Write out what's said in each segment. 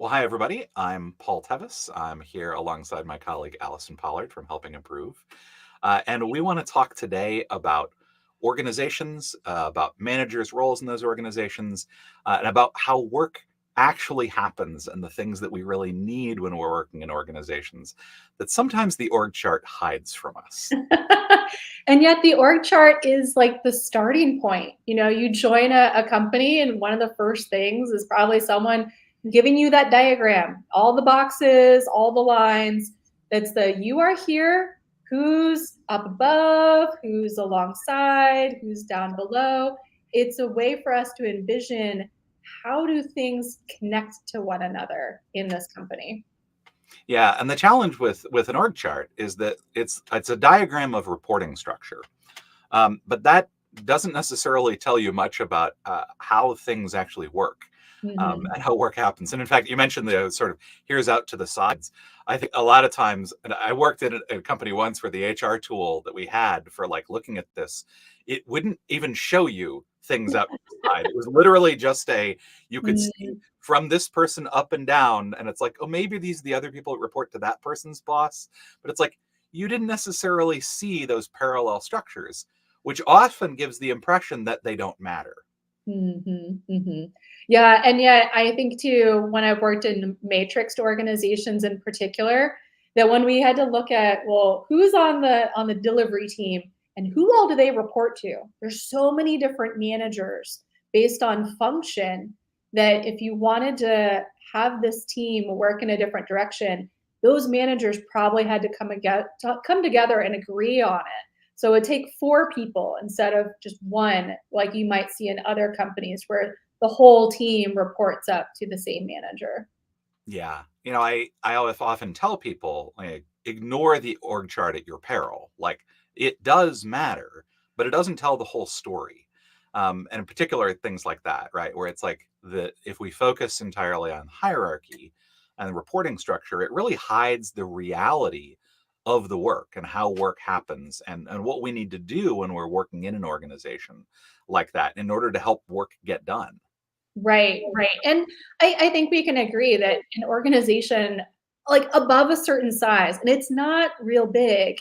Well, hi, everybody. I'm Paul Tevis. I'm here alongside my colleague Allison Pollard from Helping Improve. And we want to talk today about organizations, about managers' roles in those organizations, and about how work actually happens and the things that we really need when we're working in organizations that sometimes the org chart hides from us. And yet the org chart is like the starting point. You join a company, and one of the first things is probably someone giving you that diagram, all the boxes, all the lines. That's you are here, who's up above, who's alongside, who's down below. It's a way for us to envision how do things connect to one another in this company. Yeah, and the challenge with an org chart is that it's a diagram of reporting structure. But that doesn't necessarily tell you much about how things actually work Mhm. and how work happens. And in fact, you mentioned the sort of here's out to the sides. I think a lot of times, and I worked at a company once where the HR tool that we had for like looking at this, it wouldn't even show you things out to the side. It was literally just you could see Mm. from this person up and down, and it's like, oh, maybe these are the other people that report to that person's boss. But it's like you didn't necessarily see those parallel structures, which often gives the impression that they don't matter. Mhm, mhm. Yeah, and yet I think too, when I've worked in matrixed organizations in particular, that when we had to look at, well, who's on the delivery team and who all do they report to? There's so many different managers based on function that if you wanted to have this team work in a different direction, those managers probably had to come together and agree on it. So it would take four people instead of just one, like you might see in other companies where the whole team reports up to the same manager. Yeah. I always often tell people, like, ignore the org chart at your peril. Like, it does matter, but it doesn't tell the whole story. And in particular, things like that, right? Where it's like if we focus entirely on hierarchy and reporting structure, it really hides the reality of the work and how work happens and what we need to do when we're working in an organization like that in order to help work get done. Right, right. And I think we can agree that an organization like above a certain size, and it's not real big,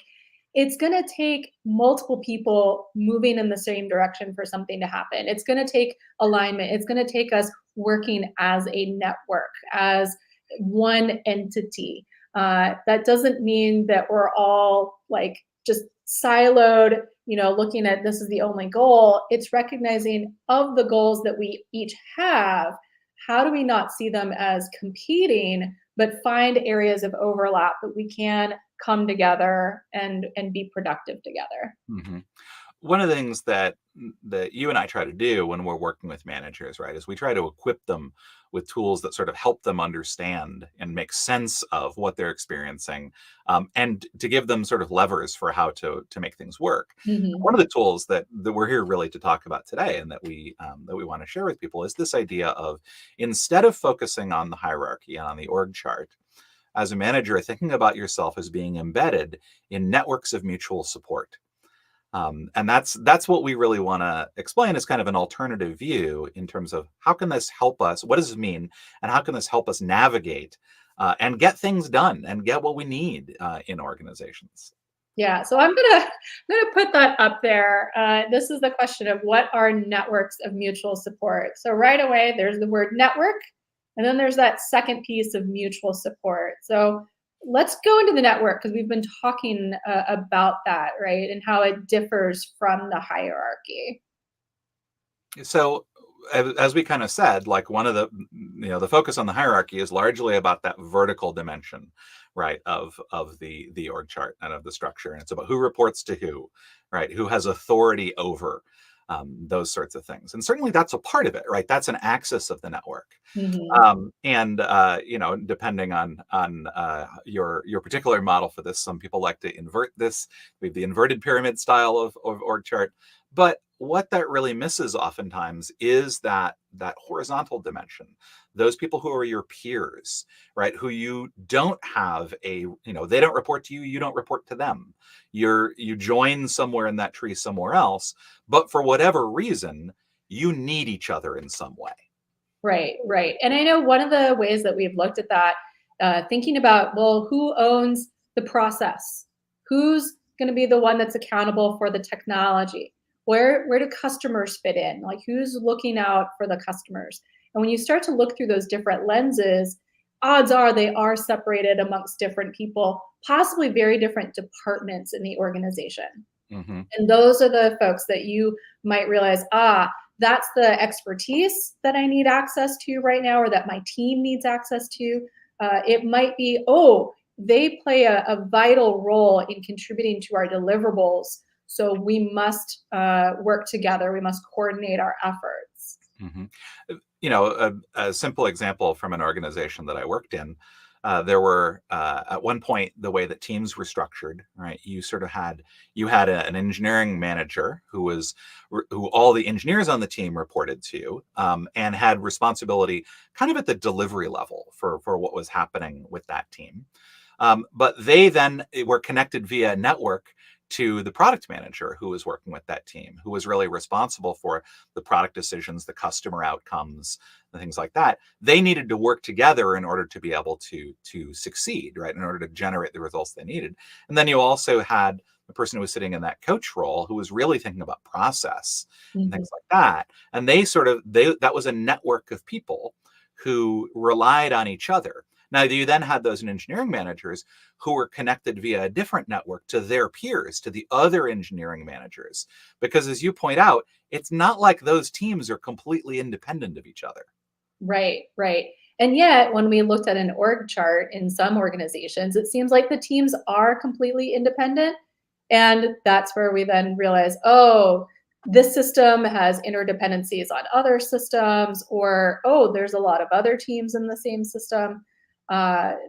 it's going to take multiple people moving in the same direction for something to happen. It's going to take alignment. It's going to take us working as a network, as one entity. That doesn't mean that we're all like just siloed, looking at this is the only goal. It's recognizing of the goals that we each have, how do we not see them as competing, but find areas of overlap that we can come together and be productive together. Mhm. One of the things that you and I try to do when we're working with managers, right, is we try to equip them with tools that sort of help them understand and make sense of what they're experiencing, and to give them sort of levers for how to make things work. Mhm. One of the tools that we're here really to talk about today, and that we want to share with people, is this idea of instead of focusing on the hierarchy and on the org chart, as a manager, thinking about yourself as being embedded in networks of mutual support. And that's what we really want to explain as kind of an alternative view in terms of how can this help us? What does it mean? And how can this help us navigate and get things done and get what we need in organizations? Yeah, so I'm gonna put that up there. This is the question of what are networks of mutual support. So right away, there's the word network, and then there's that second piece of mutual support. So let's go into the network because we've been talking about that, right, and how it differs from the hierarchy. So as we kind of said, like one of the focus on the hierarchy is largely about that vertical dimension, right, of the org chart and of the structure, and it's about who reports to who, right, who has authority over those sorts of things. And certainly that's a part of it, right? That's an axis of the network. Mhm. And depending on your particular model for this, some people like to invert this. We have the inverted pyramid style of org chart, but what that really misses oftentimes is that horizontal dimension. Those people who are your peers, right? Who you don't have they don't report to you, you don't report to them. You join somewhere in that tree somewhere else, but for whatever reason, you need each other in some way. Right, right. And I know one of the ways that we've looked at that, thinking about, well, who owns the process? Who's going to be the one that's accountable for the technology? Where do customers fit in? Like, who's looking out for the customers? And when you start to look through those different lenses, odds are they are separated amongst different people, possibly very different departments in the organization. Hmm. And those are the folks that you might realize, that's the expertise that I need access to right now, or that my team needs access to. It might be, oh, they play a vital role in contributing to our deliverables. So we must work together. We must coordinate our efforts. Hmm. A simple example from an organization that I worked in, there were at one point the way that teams were structured, right? You had an engineering manager who all the engineers on the team reported to, and had responsibility kind of at the delivery level for what was happening with that team. But they then were connected via network to the product manager who was working with that team, who was really responsible for the product decisions, the customer outcomes, and things like that. They needed to work together in order to be able to succeed, right? In order to generate the results they needed. And then you also had the person who was sitting in that coach role who was really thinking about process and Mhm. things like that. And they that was a network of people who relied on each other. Now, you then had those engineering managers who were connected via a different network to their peers, to the other engineering managers. Because as you point out, it's not like those teams are completely independent of each other. Right, right. And yet, when we looked at an org chart in some organizations, it seems like the teams are completely independent. And that's where we then realize, oh, this system has interdependencies on other systems, or oh, there's a lot of other teams in the same system,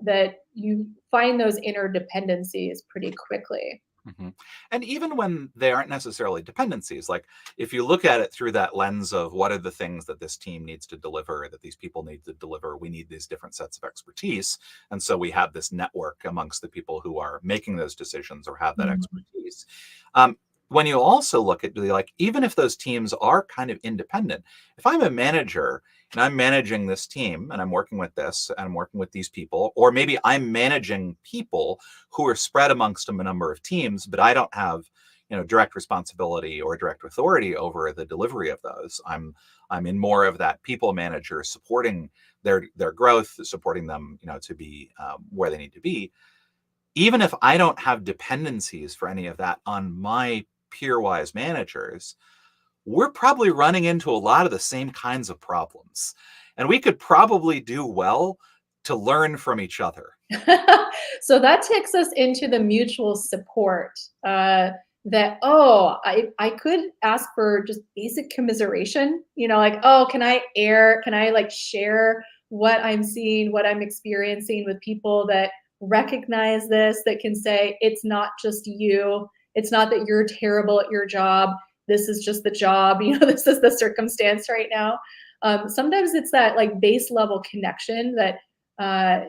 that you find those interdependencies pretty quickly. Mhm. And even when they aren't necessarily dependencies, like if you look at it through that lens of what are the things that this team needs to deliver, that these people need to deliver, we need these different sets of expertise. And so we have this network amongst the people who are making those decisions or have that Mhm. expertise. Um, when you also look at like, even if those teams are kind of independent, if I'm a manager and I'm managing this team and I'm working with this and I'm working with these people, or maybe I'm managing people who are spread amongst a number of teams, but I don't have, direct responsibility or direct authority over the delivery of those. I'm in more of that people manager, supporting their growth, supporting them, to be where they need to be. Even if I don't have dependencies for any of that on my peer-wise managers, we're probably running into a lot of the same kinds of problems, and we could probably do well to learn from each other. So that takes us into the mutual support. That, oh, I could ask for just basic commiseration, like, oh, can I like share what I'm seeing, what I'm experiencing with people that recognize this, that can say it's not just you, it's not that you're terrible at your job, this is just the job, this is the circumstance right now. Sometimes it's that like base level connection that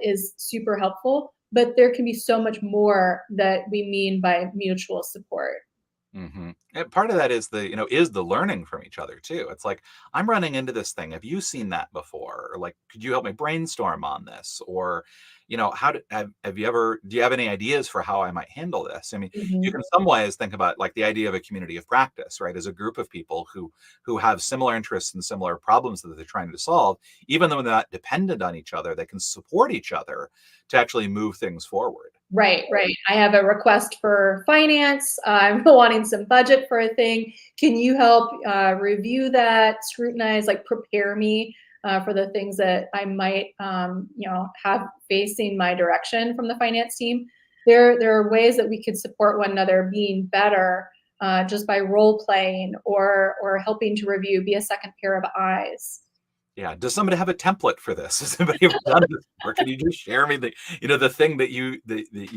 is super helpful. But there can be so much more that we mean by mutual support. Hmm. And part of that is the learning from each other too. It's like, I'm running into this thing. Have you seen that before? Or like, could you help me brainstorm on this? Or, have you ever, do you have any ideas for how I might handle this? I mean, you Mhm. can in some ways think about like the idea of a community of practice, right? As a group of people who have similar interests and similar problems that they're trying to solve, even though they're not dependent on each other, they can support each other to actually move things forward. Right, right. I have a request for finance. I'm wanting some budget for a thing. Can you help review that, scrutinize, like prepare me for the things that I might, have facing my direction from the finance team? There are ways that we could support one another being better, just by role playing or helping to review, be a second pair of eyes. Yeah. Does somebody have a template for this? Has anybody ever done this? Or can you just share me the thing that you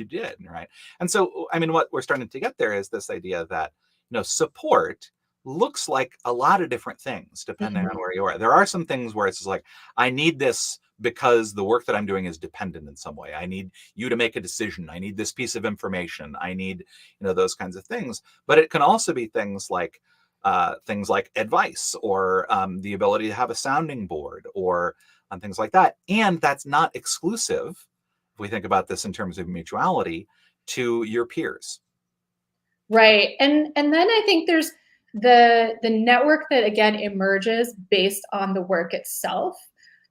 did, right? And so, I mean, what we're starting to get there is this idea that, support looks like a lot of different things depending on Mhm. where you are. There are some things where it's just like, I need this because the work that I'm doing is dependent in some way. I need you to make a decision. I need this piece of information. I need, those kinds of things. But it can also be things like, things like advice, or the ability to have a sounding board, or things like that. And that's not exclusive, if we think about this in terms of mutuality, to your peers. Right. And then I think there's the network that again emerges based on the work itself.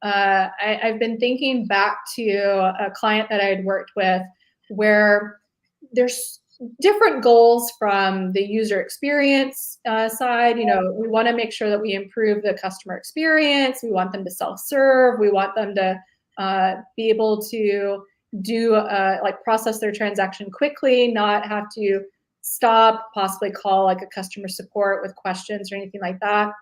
I've been thinking back to a client that I had worked with where there's different goals from the user experience side. You know, we want to make sure that we improve the customer experience. We want them to self-serve. We want them to be able to do like process their transaction quickly, not have to stop, possibly call like a customer support with questions or anything like that.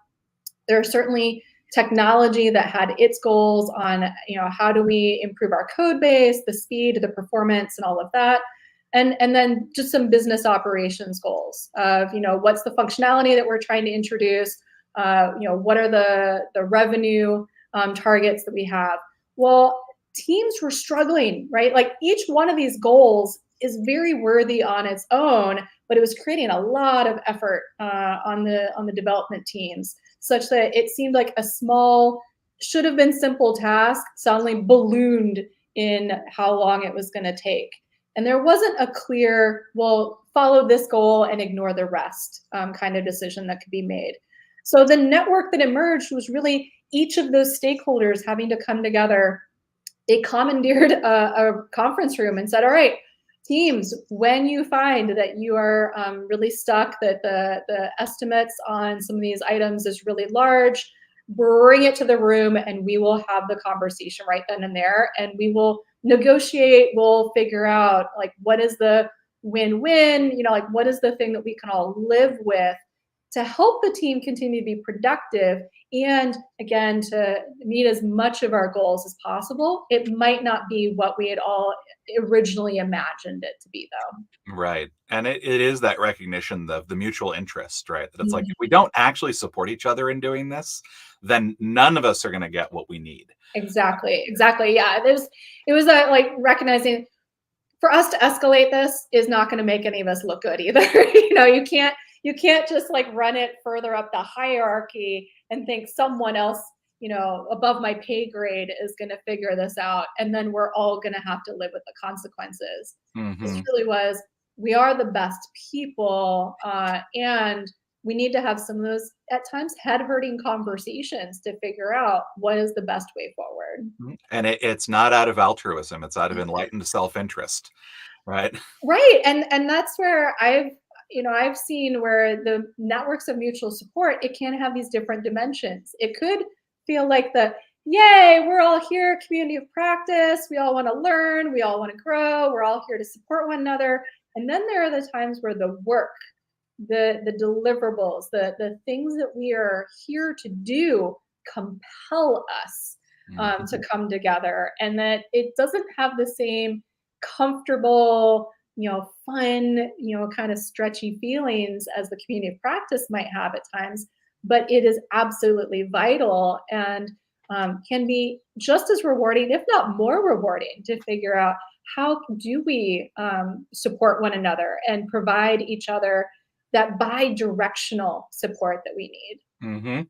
There are certainly technology that had its goals on, you know, how do we improve our code base, the speed, the performance, and all of that. And then just some business operations goals of, you know, what's the functionality that we're trying to introduce, you know, what are the revenue targets that we have. Well, teams were struggling, right? Like each one of these goals is very worthy on its own, but it was creating a lot of effort on the development teams, such that it seemed like a small, should have been simple task suddenly ballooned in how long it was going to take. And there wasn't a clear, well, follow this goal and ignore the rest kind of decision that could be made. So the network that emerged was really each of those stakeholders having to come together. They commandeered a conference room and said, all right, teams, when you find that you are really stuck, that the estimates on some of these items is really large, bring it to the room and we will have the conversation right then and there. And we will negotiate, we'll figure out like what is the win-win, you know, like what is the thing that we can all live with to help the team continue to be productive and again to meet as much of our goals as possible. It might not be what we had all originally imagined it to be though. Right. And it is that recognition of the mutual interest, right? That it's like, Mhm. if we don't actually support each other in doing this, then none of us are going to get what we need. Exactly, exactly. Yeah, it was like recognizing for us to escalate this is not going to make any of us look good either. You know, you can't just like run it further up the hierarchy and think someone else, you know, above my pay grade is going to figure this out and then we're all going to have to live with the consequences. This Hmm. really was, we are the best people and we need to have some of those at times head hurting conversations to figure out what is the best way forward. And it's not out of altruism, it's out of enlightened self-interest, right? Right, and that's where I've, you know, I've seen where the networks of mutual support, it can have these different dimensions. It could feel like the, "Yay, we're all here, community of practice, we all wanna learn, we all wanna grow, we're all here to support one another." And then there are the times where the work, the deliverables, the things that we are here to do compel us to Mhm. come together, and that it doesn't have the same comfortable, you know, fun, you know, kind of stretchy feelings as the community of practice might have at times, but it is absolutely vital and can be just as rewarding, if not more rewarding, to figure out how do we support one another and provide each other that bi-directional support that we need. Mhm.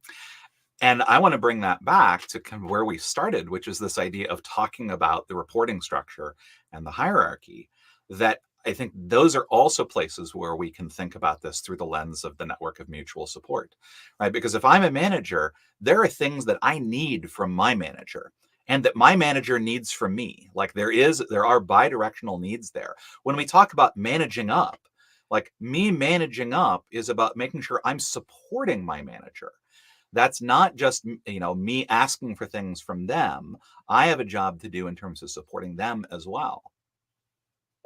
And I want to bring that back to kind of where we started, which is this idea of talking about the reporting structure and the hierarchy. That I think those are also places where we can think about this through the lens of the network of mutual support, right? Because if I'm a manager, there are things that I need from my manager and that my manager needs from me. Like there are bi-directional needs there. When we talk about managing up, like me managing up is about making sure I'm supporting my manager. That's not just, me asking for things from them. I have a job to do in terms of supporting them as well.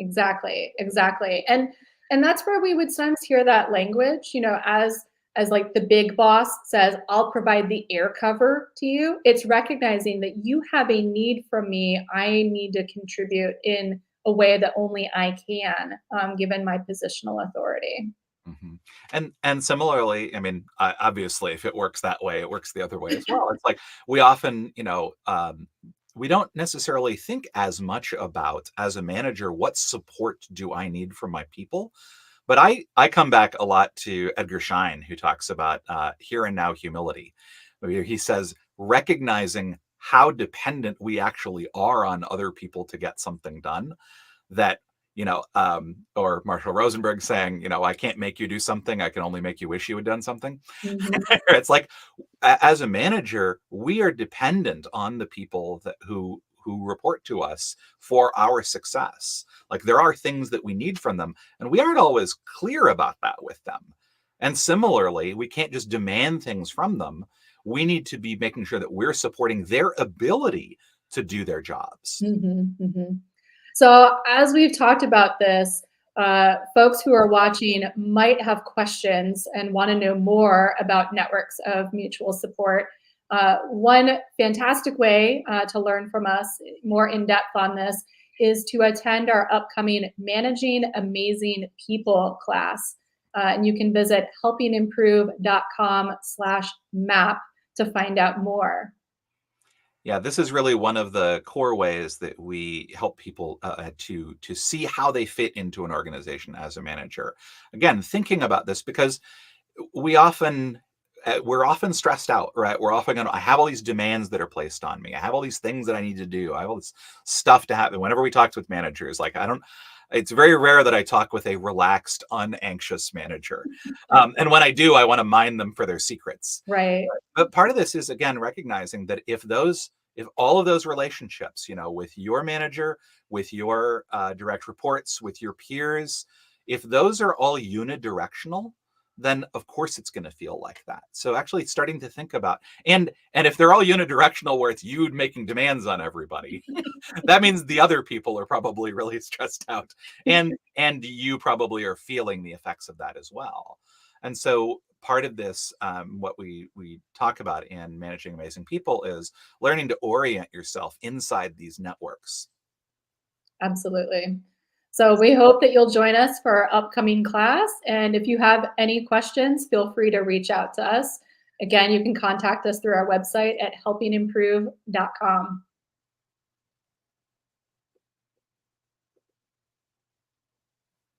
Exactly, exactly. And that's where we would sometimes hear that language, you know, as like the big boss says, I'll provide the air cover to you. It's recognizing that you have a need from me. I need to contribute in a way that only I can, given my positional authority. Mhm. And similarly, I mean, obviously, if it works that way, it works the other way as well. It's like we often, we don't necessarily think as much about, as a manager, what support do I need from my people? But I come back a lot to Edgar Schein, who talks about here and now humility. Where he says recognizing how dependent we actually are on other people to get something done. That or Marshall Rosenberg saying, I can't make you do something. I can only make you wish you had done something. Mhm. It's like, as a manager, we are dependent on the people who report to us for our success. Like, there are things that we need from them, and we aren't always clear about that with them. And similarly, we can't just demand things from them. We need to be making sure that we're supporting their ability to do their jobs. Mhm, mhm. So as we've talked about this, folks who are watching might have questions and want to know more about networks of mutual support. One fantastic way to learn from us more in depth on this is to attend our upcoming Managing Amazing People class. And you can visit helpingimprove.com/map to find out more. Yeah, this is really one of the core ways that we help people to see how they fit into an organization as a manager. Again, thinking about this because we often we're often stressed out, right? We're often going to, I have all these demands that are placed on me. I have all these things that I need to do. I have all this stuff to happen. Whenever we talk with managers, like, I don't, it's very rare that I talk with a relaxed, unanxious manager. And when I do, I want to mine them for their secrets. Right. But part of this is, again, recognizing that if all of those relationships, with your manager, with your direct reports, with your peers, if those are all unidirectional, then of course it's going to feel like that. So actually starting to think about, and if they're all unidirectional where it's you making demands on everybody, that means the other people are probably really stressed out, and you probably are feeling the effects of that as well. And so part of this, what we talk about in Managing Amazing People, is learning to orient yourself inside these networks. Absolutely. So we hope that you'll join us for our upcoming class. And if you have any questions, feel free to reach out to us. Again, you can contact us through our website at helpingimprove.com.